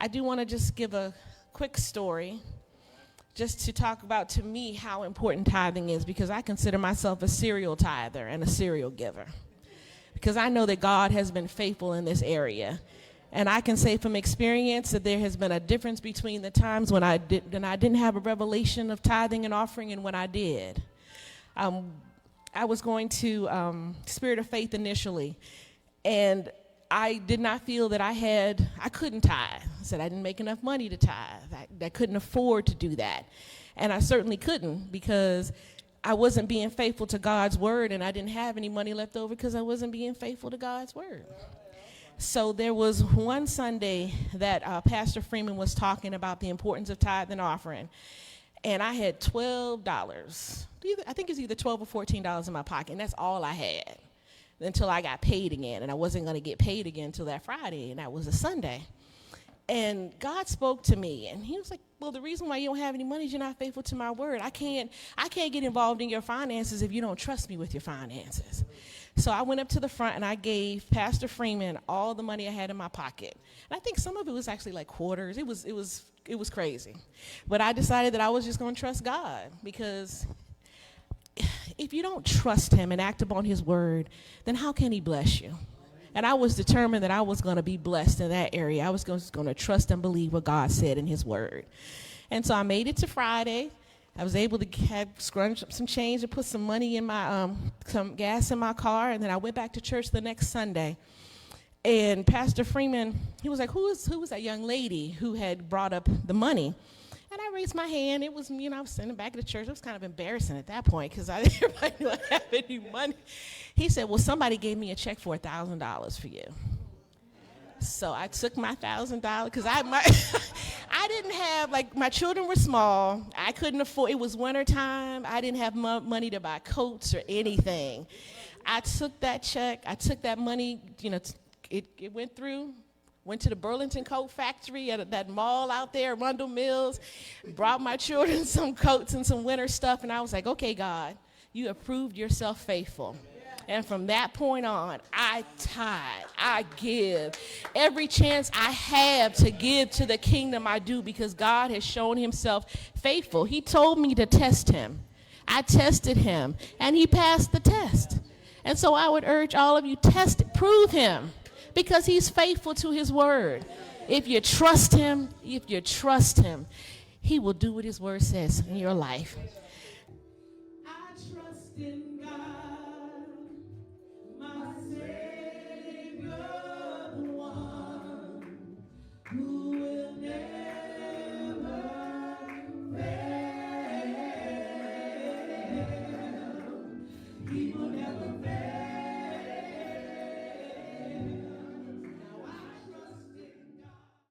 I do want to just give a quick story just to talk about, to me, how important tithing is, because I consider myself a serial tither and a serial giver, because I know that God has been faithful in this area. And I can say from experience that there has been a difference between the times when I didn't have a revelation of tithing and offering and when I did. I was going to Spirit of Faith initially, and I did not feel that I couldn't tithe. I said I didn't make enough money to tithe. I couldn't afford to do that. And I certainly couldn't, because I wasn't being faithful to God's word, and I didn't have any money left over because I wasn't being faithful to God's word. So there was one Sunday that Pastor Freeman was talking about the importance of tithe and offering. And I had $12. I think it was either $12 or $14 in my pocket, and that's all I had until I got paid again. And I wasn't going to get paid again until that Friday, and that was a Sunday. And God spoke to me, and he was like, well, the reason why you don't have any money is you're not faithful to my word. I can't get involved in your finances if you don't trust me with your finances. So I went up to the front, and I gave Pastor Freeman all the money I had in my pocket. And I think some of it was actually like quarters. It was crazy. But I decided that I was just going to trust God, because if you don't trust him and act upon his word, then how can he bless you? And I was determined that I was going to be blessed in that area. I was just going to trust and believe what God said in his word. And so I made it to Friday. I was able to scrunch up some change and put some money in my, some gas in my car. And then I went back to church the next Sunday. And Pastor Freeman, he was like, who was that young lady who had brought up the money? And I raised my hand. It was, I was sitting back at the church. It was kind of embarrassing at that point, because everybody knew I didn't have any money. He said, well, somebody gave me a check for $1,000 for you. So I took my $1,000, because I didn't have, my children were small. I couldn't afford, it was wintertime. I didn't have money to buy coats or anything. I took that check. I took that money, it went through. Went to the Burlington Coat Factory at that mall out there, Rundle Mills, brought my children some coats and some winter stuff, and I was like, okay, God, you have proved yourself faithful. And from that point on, I tithe, I give. Every chance I have to give to the kingdom, I do, because God has shown himself faithful. He told me to test him. I tested him, and he passed the test. And so I would urge all of you, test it, prove him, because he's faithful to his word. If you trust him, he will do what his word says in your life. I trust in